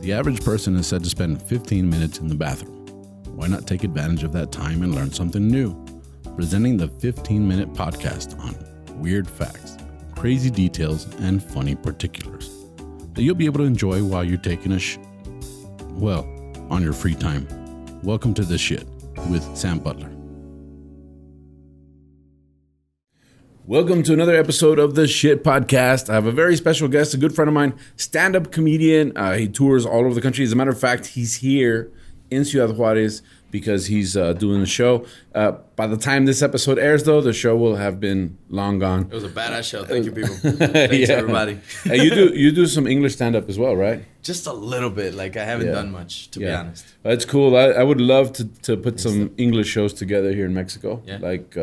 The average person is said to spend 15 minutes in the bathroom. Why not take advantage of that time and learn something new? Presenting the 15-minute podcast on weird facts, crazy details, and funny particulars that you'll be able to enjoy while you're taking a on your free time. Welcome to The Shit with Sam Butler. Welcome to another episode of The Shit Podcast. I have a very special guest, a good friend of mine, stand-up comedian. He tours all over the country. As a matter of fact, he's here in Ciudad Juarez because he's doing a show. By the time this episode airs, though, the show will have been long gone. It was a badass show. Thank you, people. Thanks, everybody. You do some English stand-up as well, right? Just a little bit. Like, I haven't done much, to be honest. That's cool. I would love to put some English shows together here in Mexico. Yeah. Like,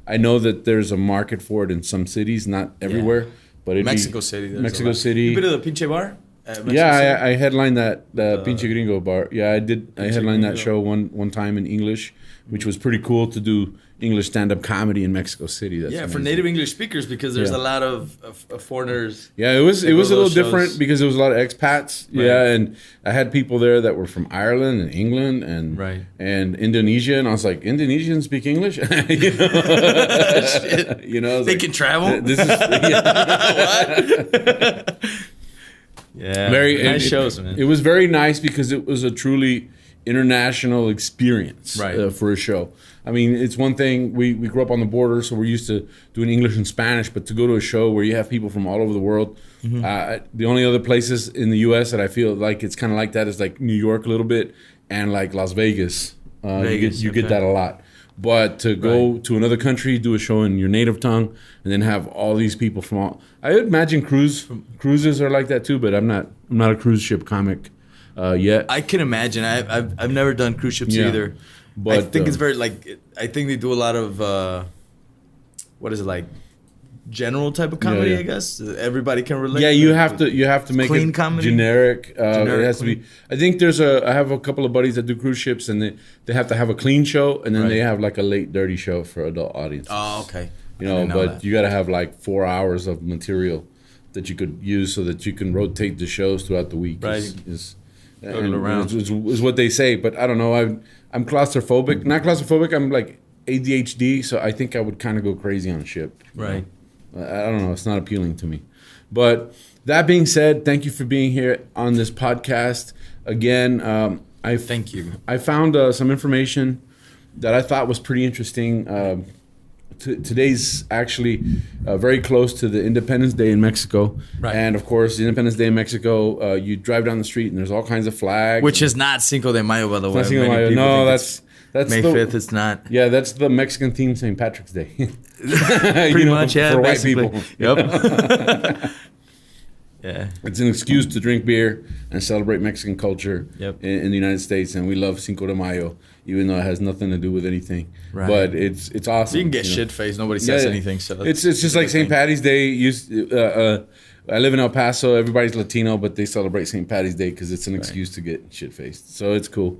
I know that there's a market for it in some cities, not everywhere. But Mexico City. Mexico City. You been to the Pinche Bar? I headlined that Pinche Gringo bar. Yeah, I did. I headlined that show one time in English, which was pretty cool to do English stand-up comedy in Mexico City. That's amazing. For native English speakers, because there's a lot of foreigners. Yeah, it was a little different because there was a lot of expats. Right. Yeah, and I had people there that were from Ireland and England and Indonesia, and I was like, Indonesians speak English? You know, they like, can travel. This is what? Yeah, very nice shows, man. It was very nice because it was a truly international experience for a show. I mean, it's one thing, we grew up on the border, so we're used to doing English and Spanish, but to go to a show where you have people from all over the world, the only other places in the U.S. that I feel like it's kind of like that is like New York a little bit and like Las Vegas. You get that a lot. But to go to another country, do a show in your native tongue, and then have all these people from all... I would imagine cruises are like that too, but I'm not a cruise ship comic yet. I can imagine. I've never done cruise ships either. But I think it's very I think they do a lot of what is it, like general type of comedy? I guess everybody can relate. Yeah, you have to make clean it comedy. Generic. It has to be. I think I have a couple of buddies that do cruise ships, and they have to have a clean show, and then they have like a late dirty show for adult audiences. Oh, okay. But you got to have like 4 hours of material that you could use so that you can rotate the shows throughout the week. Right. Is what they say, but I don't know. I'm claustrophobic. Not claustrophobic. I'm like ADHD, so I think I would kind of go crazy on a ship. Right. I don't know. It's not appealing to me. But that being said, thank you for being here on this podcast. Again, thank you. I found some information that I thought was pretty interesting. Today's actually very close to the Independence Day in Mexico. Right. And, of course, the Independence Day in Mexico, you drive down the street and there's all kinds of flags. Which is not Cinco de Mayo, by the way. Cinco de Mayo. No, that's May 5th, it's not. Yeah, that's the Mexican themed St. Patrick's Day. Pretty much, yeah. For basically. White people. Yep. Yeah. It's an excuse to drink beer and celebrate Mexican culture in the United States, and we love Cinco de Mayo, even though it has nothing to do with anything. Right. But it's awesome. You can get shit-faced. Nobody says anything. So it's just like St. Patty's Day. I live in El Paso. Everybody's Latino, but they celebrate St. Patty's Day because it's an excuse to get shit-faced. So it's cool.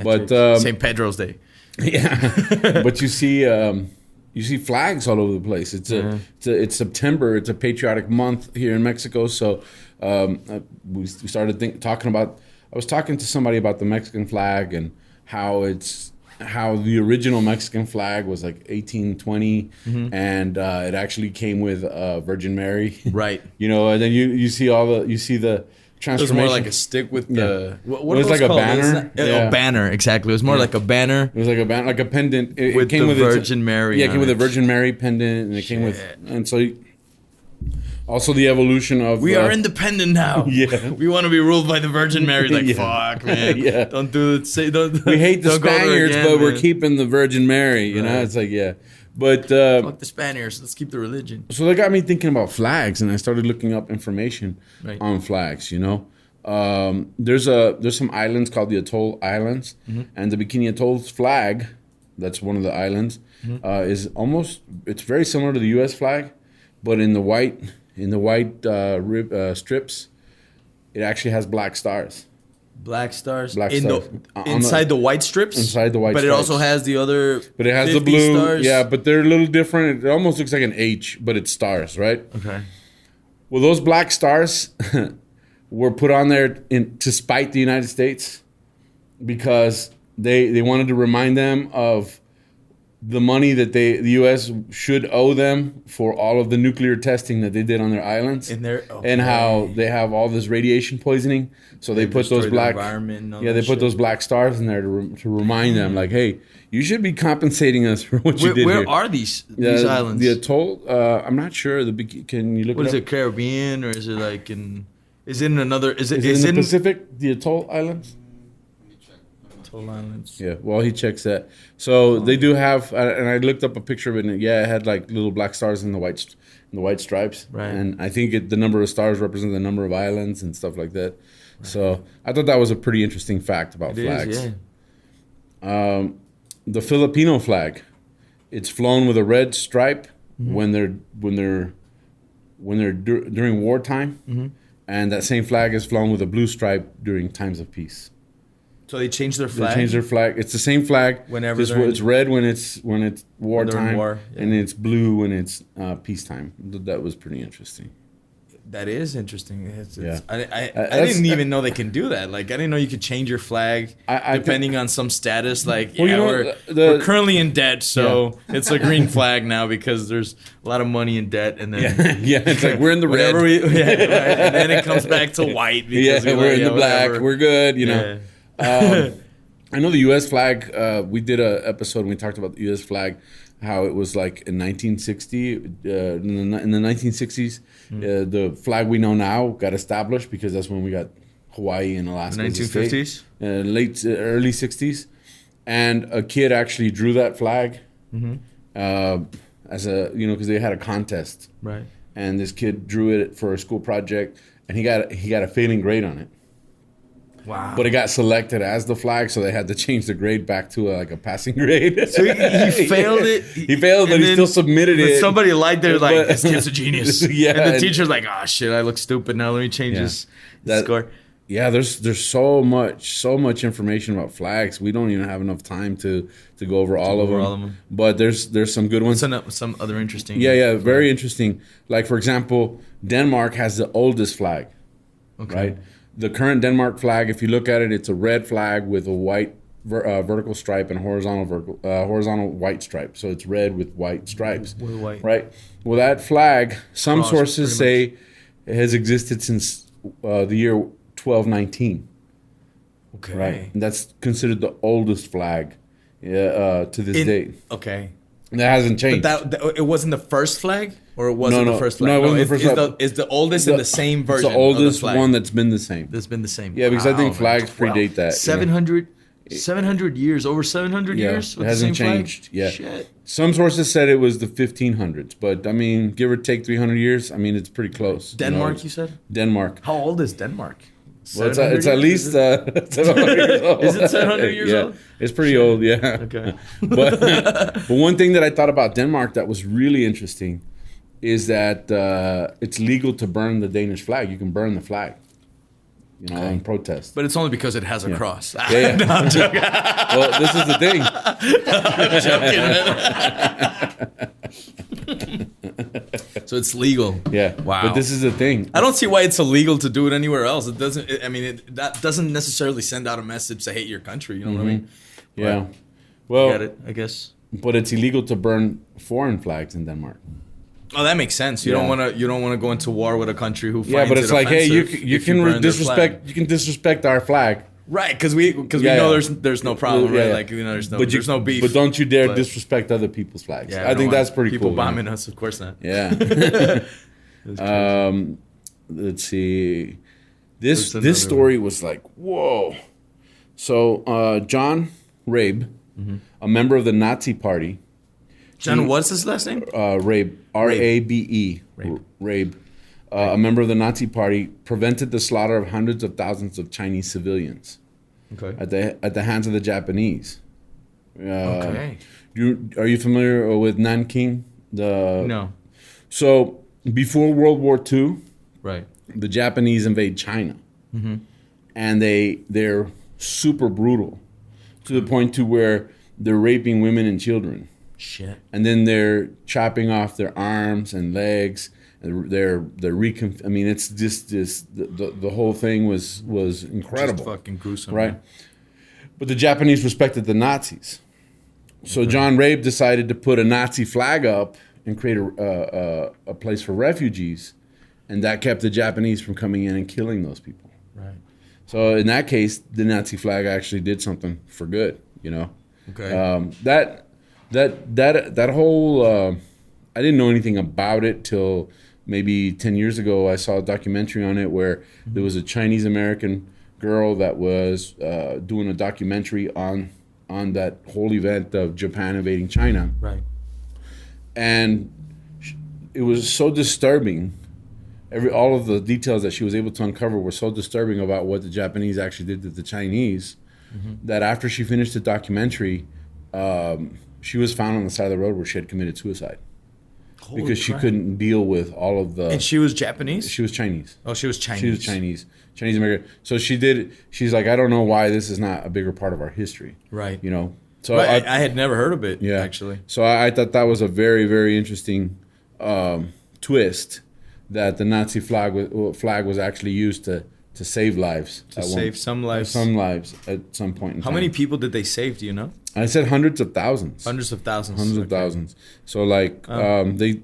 But St. Pedro's Day. Yeah. But you see flags all over the place. It's September. It's a patriotic month here in Mexico. So we started talking about. I was talking to somebody about the Mexican flag and how the original Mexican flag was like 1820, and it actually came with Virgin Mary. Right. And then you see the transformation. It was more like a stick with the... What it was like called? A banner. A banner, exactly. It was more like a banner. It was like a banner, like a pendant. It came with Virgin Mary. Yeah, it came with a Virgin Mary pendant, and it came with... And so... Also, the evolution of... We are independent now. Yeah. We want to be ruled by the Virgin Mary. Like, fuck, man. Yeah. Don't do it. Don't. We hate the Spaniards, but we're keeping the Virgin Mary. You know? It's like, But... fuck the Spaniards. Let's keep the religion. So that got me thinking about flags, and I started looking up information on flags, There's some islands called the Atoll Islands, and the Bikini Atoll's flag, that's one of the islands, is it's very similar to the U.S. flag, but in the white strips, it actually has black stars. Black stars? Inside the white strips? Inside the white strips. But it also has the other But it has the blue. Stars. Yeah, but they're a little different. It almost looks like an H, but it's stars, right? Okay. Well, those black stars were put on there to spite the United States because they wanted to remind them of the money that the U.S. should owe them for all of the nuclear testing that they did on their islands, and how they have all this radiation poisoning. So they put those those black stars in there to remind them, like, hey, you should be compensating us for what you did. Where are these islands? The atoll. I'm not sure. Can you look? What is it? Caribbean, or is it like in? Is it in another? Is it in the Pacific? The atoll islands. Islands. Yeah, well, he checks that. So they do have, and I looked up a picture of it, and it had like little black stars in the white stripes. Right. And I think the number of stars represent the number of islands and stuff like that. Right. So I thought that was a pretty interesting fact about flags. The Filipino flag, it's flown with a red stripe when they're during wartime, and that same flag is flown with a blue stripe during times of peace. So they changed their flag. They changed their flag. It's the same flag. Whenever it's red when it's wartime, yeah. and it's blue when it's peacetime. That was pretty interesting. That is interesting. I didn't even know they can do that. Like, I didn't know you could change your flag depending on some status. Like, we're currently in debt, so it's a green flag now because there's a lot of money in debt. And then it's like we're in the red. And then it comes back to white because we're in the black. Whatever. We're good, you know. I know the U.S. flag. We did an episode and we talked about the U.S. flag, how it was like in 1960. In the 1960s, the flag we know now got established because that's when we got Hawaii and Alaska. 1950s, early 60s, and a kid actually drew that flag as a because they had a contest, right? And this kid drew it for a school project, and he got a failing grade on it. Wow. But it got selected as the flag, so they had to change the grade back to a passing grade. So he failed it. He failed, but he still submitted it. Somebody liked it, like, this kid's a genius. Yeah. And the teacher's like, oh, shit, I look stupid now. Let me change his score. Yeah, there's so much information about flags. We don't even have enough time to go over all of them. But there's some good ones. Some other interesting. Yeah, very interesting. Like, for example, Denmark has the oldest flag. Okay. Right? The current Denmark flag, if you look at it, it's a red flag with a white vertical stripe and horizontal white stripe. So it's red with white stripes. With white. Right. Well, that flag, some sources say it has existed since the year 1219. Okay. Right. And that's considered the oldest flag to this date. Okay. And that hasn't changed. But it wasn't the first flag? Or it wasn't the first flag? No, it wasn't the first flag. Is the oldest in the same version? It's the oldest one that's been the same. That's been the same. Yeah, because I think flags predate that. 700 years, over 700 years? It hasn't changed. Yeah. Shit. Some sources said it was the 1500s, but I mean, give or take 300 years, I mean, it's pretty close. Denmark, you said? Denmark. How old is Denmark? Well, it's at least 700 years old. Is it 700 years old? It's pretty old, yeah. Okay. But one thing that I thought about Denmark that was really interesting is that it's legal to burn the Danish flag. You can burn the flag, in protest. But it's only because it has a cross. Yeah. No, I'm joking. Well, this is the thing. I'm joking. So it's legal. Yeah. Wow. But this is the thing. I don't see why it's illegal to do it anywhere else. It doesn't. That doesn't necessarily send out a message to hate your country. You know what I mean? Yeah. But well, get it, I guess. But it's illegal to burn foreign flags in Denmark. Oh, that makes sense. You don't want to go into war with a country who finds but it's it like, hey, offensive you can disrespect our flag. Right, because we know there's no problem, right? Like, there's no beef. But don't you dare disrespect other people's flags. Yeah, I think that's pretty cool. People bombing us, of course not. Yeah. Let's see. This story was like, whoa. So John Rabe, a member of the Nazi Party. John, what's his last name? Rabe, R-A-B-E. Rabe. A member of the Nazi Party, prevented the slaughter of hundreds of thousands of Chinese civilians at the hands of the Japanese. Okay. Are you familiar with Nanking? No. So before World War II, right, the Japanese invade China, and they're super brutal to the point to where they're raping women and children. Shit. And then they're chopping off their arms and legs. I mean, it's just the whole thing was incredible. Just fucking gruesome. Right. Man. But the Japanese respected the Nazis. So John Rabe decided to put a Nazi flag up and create a place for refugees. And that kept the Japanese from coming in and killing those people. Right. So in that case, the Nazi flag actually did something for good, you know? Okay. That whole... I didn't know anything about it till maybe 10 years ago. I saw a documentary on it where there was a Chinese-American girl that was doing a documentary on that whole event of Japan invading China. Right. And it was so disturbing. All of the details that she was able to uncover were so disturbing about what the Japanese actually did to the Chinese that after she finished the documentary, she was found on the side of the road where she had committed suicide. Holy because crap. She couldn't deal with all of the... And she was Japanese? She was Chinese. Oh, she was Chinese. She was Chinese American. So she's like, I don't know why this is not a bigger part of our history. Right. You know? So I had never heard of it, actually. So I thought that was a very, very interesting twist that the Nazi flag was actually used to save lives. To save some lives. Some lives at some point in time. How many people did they save, do you know? I said hundreds of thousands. Hundreds of thousands. Hundreds of thousands. So like they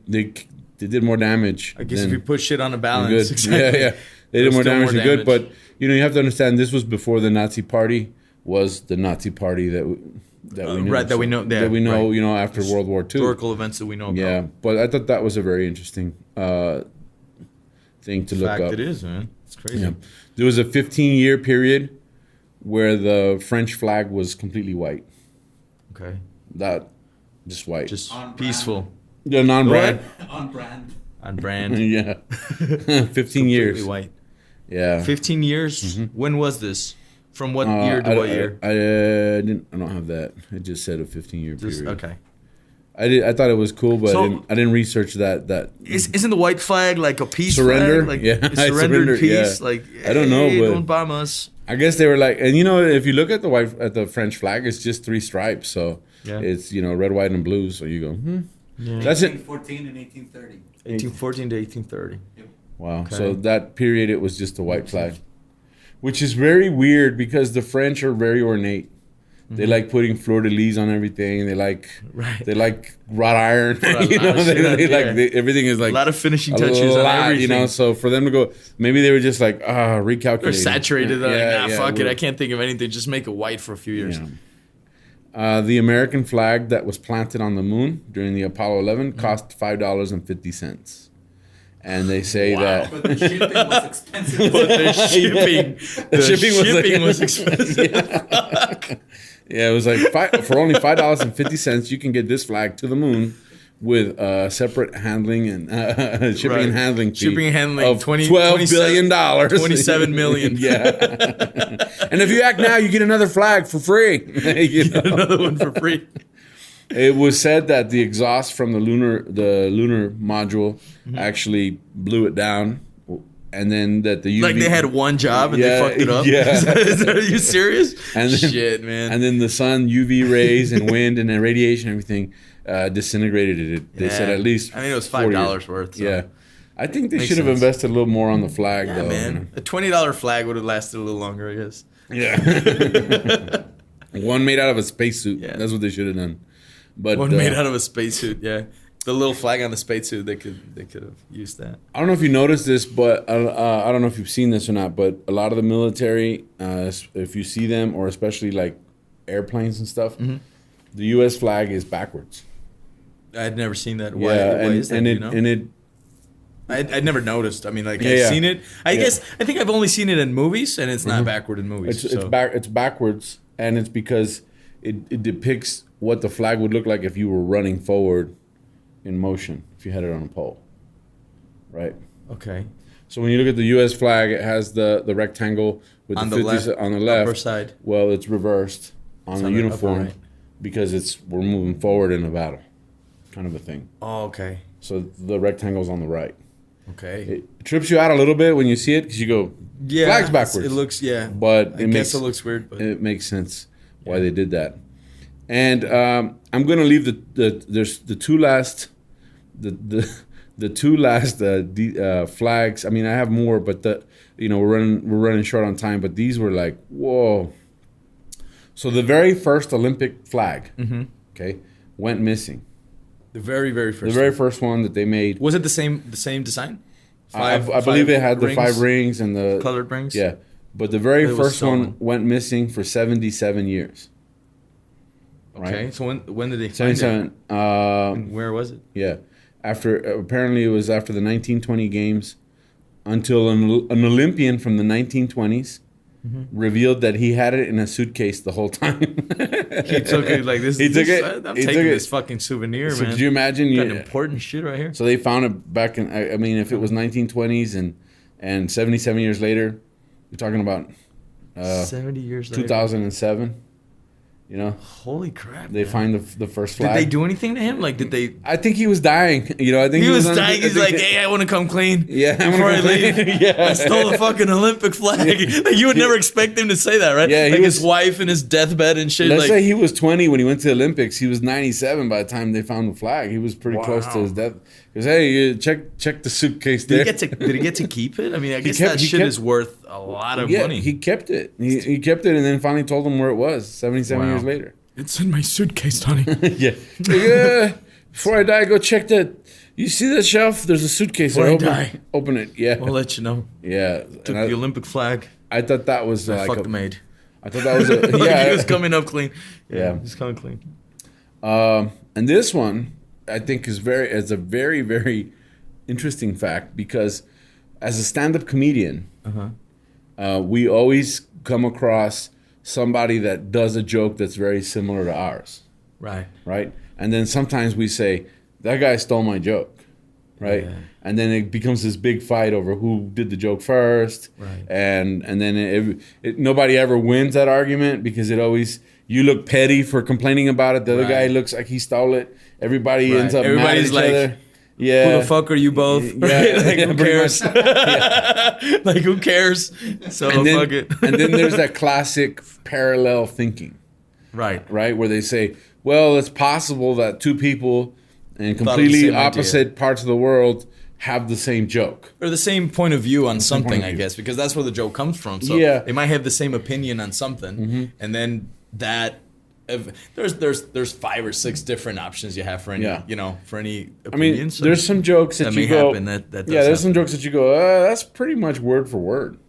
did more damage. I guess if you put shit on a balance, good. exactly. Yeah. They did more damage than good. But you have to understand this was before the Nazi Party was the Nazi Party that we knew. Right, that we know. That we know, right. After World War II. Historical events that we know about. Yeah, but I thought that was a very interesting thing to look up. It is, man. It's crazy. Yeah. There was a 15-year period where the French flag was completely white. Okay. Just white. Just peaceful. Yeah, non-brand. On brand. On brand. Yeah. 15 years. Completely white. Yeah. 15 years? When was this? From what year to what year? I don't have that. It just said a 15-year period. Okay. I thought it was cool, but I didn't research that. Isn't the white flag like a peace surrender? Flag? Like, yeah, surrender peace. Yeah. Like, I don't know, but don't bomb us. I guess they were like, and if you look at the French flag, it's just 3 stripes, so it's red, white, and blue. So you go, Yeah. That's it. 1814 and 1830. 1814 to 1830. Yep. Wow. Okay. So that period, it was just a white flag, which is very weird because the French are very ornate. They like putting fleur-de-lis on everything. They like wrought iron. Everything is like a lot of finishing touches on everything. So for them to go, maybe they were just like recalculating or saturated. Fuck it. I can't think of anything. Just make it white for a few years. Yeah. The American flag that was planted on the moon during the Apollo 11 cost $5.50. And they say that, but the shipping was expensive. But the shipping was expensive. Yeah, it was like for only $5.50, you can get this flag to the moon with separate handling and shipping and handling fee. Shipping and handling of $12 billion. $27 million. Yeah. And if you act now, you get another flag for free. Another one for free. It was said that the exhaust from the lunar module actually blew it down. And then that the UV... Like they had one job and they fucked it up? Yeah. Are you serious? And then, shit, man. And then the sun, UV rays and wind and then radiation and everything disintegrated it. They said at least it was $5 worth. So. Yeah. I think they should have invested a little more on the flag, though. Man. A $20 flag would have lasted a little longer, I guess. Yeah. One made out of a spacesuit. Yeah. That's what they should have done. But one made out of a spacesuit, yeah. The little flag on the spacesuit, they could have used that. I don't know if you noticed this, but I don't know if you've seen this or not, but a lot of the military, if you see them, or especially like airplanes and stuff, the U.S. flag is backwards. I'd never seen that. Why is that? I'd never noticed. I mean, like I've seen it. I think I've only seen it in movies, and it's not backward in movies. It's backwards, and it's because it depicts what the flag would look like if you were running forward in motion, if you had it on a pole, right? Okay. So when you look at the U.S. flag, it has the rectangle with on the 50s on the left. Upper side. Well, it's reversed on the uniform because we're moving forward in a battle, kind of a thing. Oh, okay. So the rectangle's on the right. Okay. It trips you out a little bit when you see it because you go, flag's backwards. It looks, but I guess it looks weird. But it makes sense why they did that. And I'm gonna leave the two last flags. I mean, I have more, but we're running short on time. But these were like, whoa. So the very first Olympic flag, okay, went missing. The very first. The very first one that they made. Was it the same design? I believe it had the 5 rings and the colored rings. Yeah, but the very first one went missing for 77 years. Okay, right? So when did they find 77. it? Where was it? Yeah, apparently it was after the 1920 games, until an Olympian from the 1920s revealed that he had it in a suitcase the whole time. He took it like this. I'm taking this fucking souvenir, man. Could you imagine? Got important shit right here. So they found it back in. I mean, if it was 1920s and 77 years later, you're talking about 70 years later, 2007. You know, holy crap! They find the first flag. Did they do anything to him? Like, did they? I think he was dying. You know, I think he was dying. He's like, hey, I want to come clean. Yeah, before I leave. Yeah, I stole the fucking Olympic flag. Like, you would never expect him to say that, right? Yeah, like his wife in his deathbed and shit. Let's say he was 20 when he went to the Olympics. He was 97 by the time they found the flag. He was pretty close to his death. Because hey, check the suitcase there. Did he get to keep it? I mean, I guess that shit is worth a lot of money. He kept it. He kept it, and then finally told them where it was. 77 years later. It's in my suitcase, Tony. Yeah. Before I die, go check that. You see that shelf? There's a suitcase. Before I die. Open it. Yeah. I'll let you know. Yeah. Took the Olympic flag. I thought that was I fucked the maid. I thought that was yeah. He was coming up clean. Yeah. He's coming clean. And this one, I think, is a very, very interesting fact, because as a stand-up comedian, we always come across somebody that does a joke that's very similar to ours. Right? And then sometimes we say, that guy stole my joke. Right? Yeah. And then it becomes this big fight over who did the joke first. Right. And then nobody ever wins that argument, because you look petty for complaining about it. The other guy looks like he stole it. Everybody ends up mad at each other. Yeah. Who the fuck are you both? Yeah. Like, who cares? Like, who cares? So fuck it. And then there's that classic parallel thinking. Right. Where they say, well, it's possible that two people in completely opposite parts of the world have the same joke. Or the same point of view on something, I guess, because that's where the joke comes from. So they might have the same opinion on something, and then that... There's 5 or 6 different options you have for any for any opinion. I mean, there's some jokes that you go. There's some jokes that you go. That's pretty much word for word.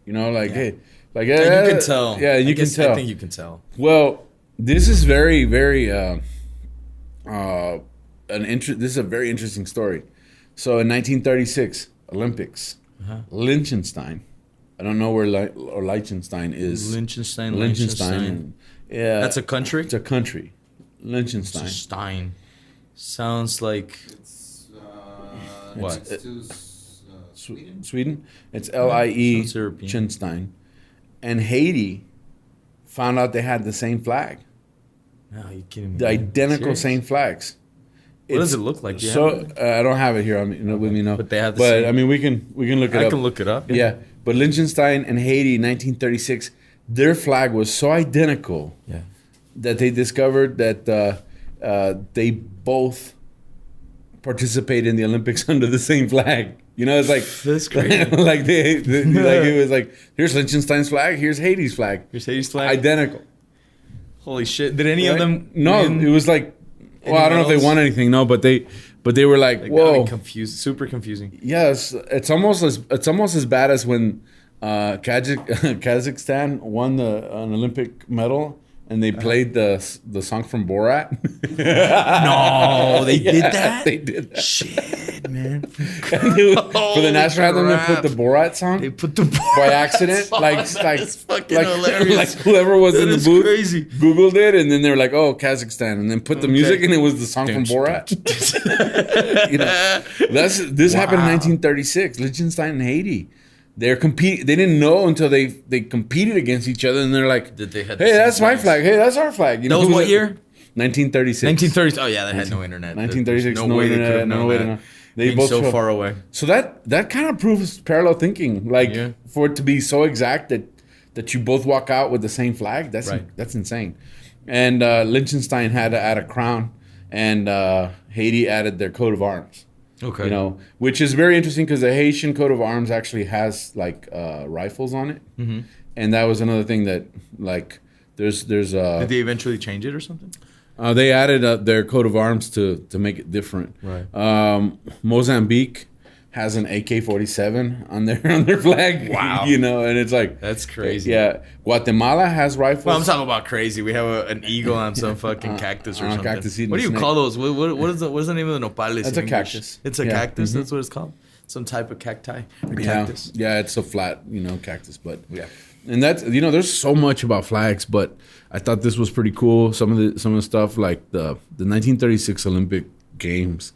You know, like hey, like you can tell. Yeah, you can tell. I think you can tell. Well, this is very, very this is a very interesting story. So in 1936 Olympics, Liechtenstein. I don't know where Liechtenstein is. Liechtenstein. Yeah, that's a country. It's a country, Liechtenstein. Stein sounds like what? Next to Sweden. Sweden. It's Liechtenstein, and Haiti found out they had the same flag. No, are you kidding me? The identical same flags. What does it look like? I don't have it here with me now. But they have the same. But I mean, we can look it up. I can look it up. Yeah. But Liechtenstein and Haiti, 1936. Their flag was so identical that they discovered that they both participated in the Olympics under the same flag. You know, it's like that's crazy. like it was like, here's Liechtenstein's flag, here's Haiti's flag. Here's Haiti's flag. Identical. Holy shit! Did any of them? No, it was like, well, I don't know if they won anything. No, but they were like whoa, confused, super confusing. Yes, it's almost as bad as when Kazakhstan won an Olympic medal and they played the song from Borat. No, they did that? They did that. Shit, man. For the national anthem, they put the Borat song. They put the Borat by accident. song. That's fucking hilarious. Like whoever was in the booth crazy. Googled it, and then they were like, "Oh, Kazakhstan," and then put the music, and it was the song from Borat. You know, this happened in 1936. Liechtenstein and Haiti. They didn't know until they competed against each other, and they're like, "Hey, that's my flag. Hey, that's our flag." You know, that was what year? 1936. 1930. Oh yeah, they had no internet. 1936. No way internet. They could have known that. They both so far away. So that kind of proves parallel thinking. Like for it to be so exact that you both walk out with the same flag. That's insane. and Liechtenstein had to add a crown, and Haiti added their coat of arms. Okay. You know, which is very interesting because the Haitian coat of arms actually has like rifles on it, and that was another thing that like there's. Did they eventually change it or something? They added their coat of arms to make it different. Right. Mozambique has an AK-47 on their flag. Wow. You know, and it's like that's crazy. Yeah. Guatemala has rifles. Well, I'm talking about crazy. We have an eagle on some fucking cactus or something. Cactus what do you call those? What is the name of the nopales? That's a cactus. It's a cactus. That's what it's called. Some type of cacti or cactus. Yeah, it's a flat, cactus, but yeah. And that's there's so much about flags, but I thought this was pretty cool. Some of the stuff like the 1936 Olympic Games,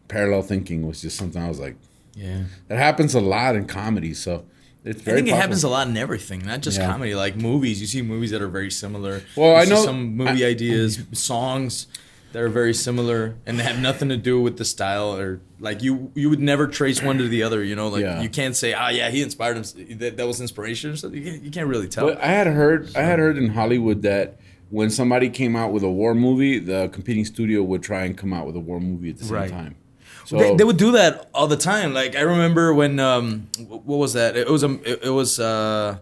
parallel thinking was just something I was like, yeah, that happens a lot in comedy. So it's very. I think popular. It happens a lot in everything, not just comedy. Like movies, you see movies that are very similar. Well, I know some movie ideas, songs that are very similar, and they have nothing to do with the style or like you would never trace one to the other. You can't say, he inspired him. That was inspiration or something. You can't really tell. But I had heard in Hollywood that when somebody came out with a war movie, the competing studio would try and come out with a war movie at the same time. So they would do that all the time. Like I remember when what was that? It was the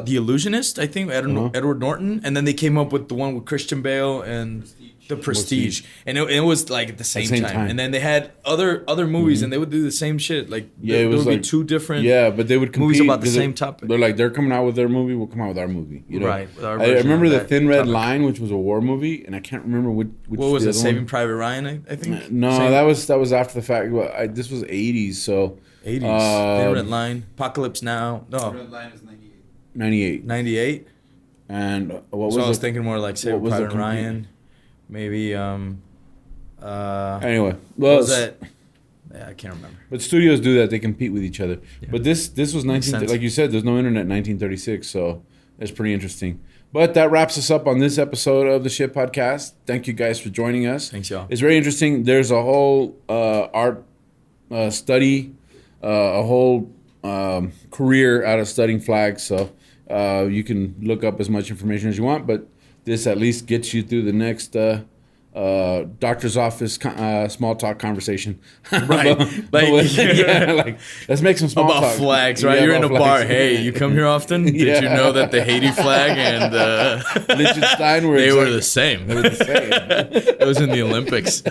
Illusionist, I think, Edward Norton, and then they came up with the one with Christian Bale and The Prestige. And it was like at the same time. And then they had other movies, and they would do the same shit. Like there would be two different but they would compete movies about the same topic. They're like, they're coming out with their movie, we'll come out with our movie. Right. With our I remember The Thin Red topic. Line, which was a war movie, and I can't remember which what was it? Saving one. Private Ryan, I think. No, that was after the fact. Well, this was 80s, so 80s. Thin Red Line, Apocalypse Now. No. Thin Red Line is 98. 98. And what So was I was thinking more like Saving was Private the Ryan. Maybe anyway, what was that? Yeah, I can't remember. But studios do that; they compete with each other. Yeah. But this was 19, sense. like you said, there's no internet in 1936, so that's pretty interesting. But that wraps us up on this episode of the Shit Podcast. Thank you guys for joining us. Thanks, y'all. It's very interesting. There's a whole art study, a whole career out of studying flags. So you can look up as much information as you want, but this at least gets you through the next doctor's office small talk conversation. Right. Like let's make some small about talk. flags, right? Yeah, You're in a about bar. flags. Hey, you come here often? Did you know that the Haiti flag and Liechtenstein they were the same? They were the same. It was in the Olympics.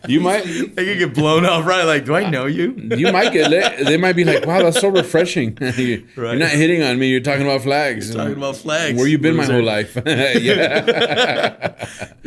You might They could get blown off, right? Like, do I know you? You might get lit. They might be like, wow, that's so refreshing. You're not hitting on me. You're talking about flags. Talking about flags. Where you been my whole life? Yeah.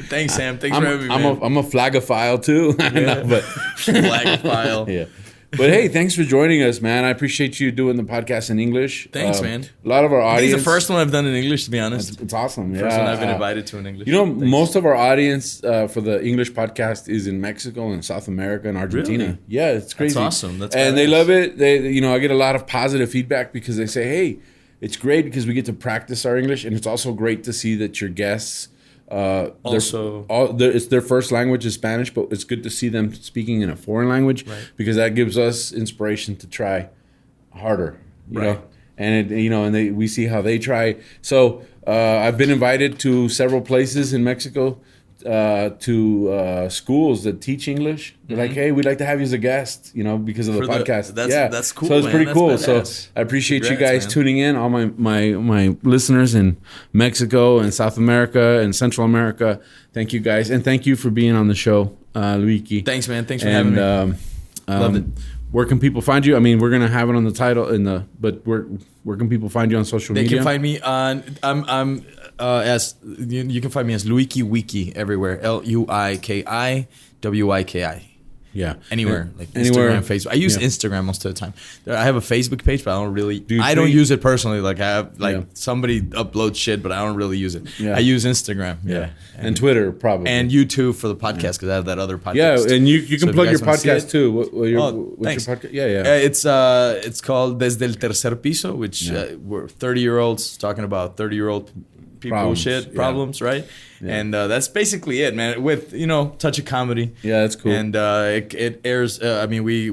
Thanks, Sam. Thanks for having me. I'm a flagophile too. No, but flagophile. Yeah. But hey, thanks for joining us, man. I appreciate you doing the podcast in English. Thanks, man. A lot of our audience. I think it's the first one I've done in English, to be honest. It's awesome. First one I've been invited to in English. Most of our audience for the English podcast is in Mexico and South America and Argentina. Really? Yeah, it's crazy. That's awesome. And they love it. I get a lot of positive feedback because they say, hey, it's great because we get to practice our English, and it's also great to see that your guests it's their first language is Spanish, but it's good to see them speaking in a foreign language because that gives us inspiration to try harder, you know. And we see how they try. So I've been invited to several places in Mexico to schools that teach English. They're like, hey, we'd like to have you as a guest, because of the podcast. That's cool. So it's pretty That's cool. badass. So I appreciate you Congrats, guys tuning in. All my listeners in Mexico and South America and Central America. Thank you guys, and thank you for being on the show, Luiki. Thanks, man. Thanks for having me. Loved it. Where can people find you? I mean, we're gonna have it on the title but where can people find you on social media? They can find me on you can find me as Luiki Wiki everywhere. LuikiWiki. Yeah. Anywhere. Instagram, Facebook. I use Instagram most of the time. I have a Facebook page, but I don't really don't use it personally. Like I have somebody uploads shit, but I don't really use it. Yeah. I use Instagram. Yeah. And Twitter probably. And YouTube for the podcast because I have that other podcast. Yeah, and you can plug your podcast too. What's thanks. your podcast? Yeah. It's called Desde el Tercer Piso, which we're 30-year-olds talking about 30-year-old people problems, right? Yeah. And that's basically it, man. With touch of comedy. Yeah, that's cool. And it airs. We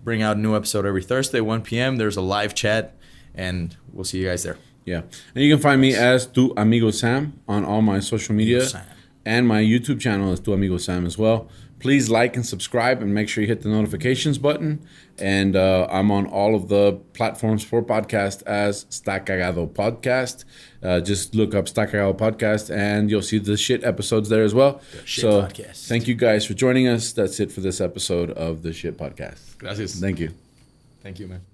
bring out a new episode every Thursday, 1 p.m. There's a live chat, and we'll see you guys there. Yeah. And you can find me as Tu Amigo Sam on all my social media. And my YouTube channel is Tu Amigo Sam as well. Please like and subscribe and make sure you hit the notifications button. And I'm on all of the platforms for podcast as Sta Cagado Podcast. Just look up Sta Cagado Podcast and you'll see the shit episodes there as well. Podcast. Thank you guys for joining us. That's it for this episode of the Shit Podcast. Gracias. Thank you. Thank you, man.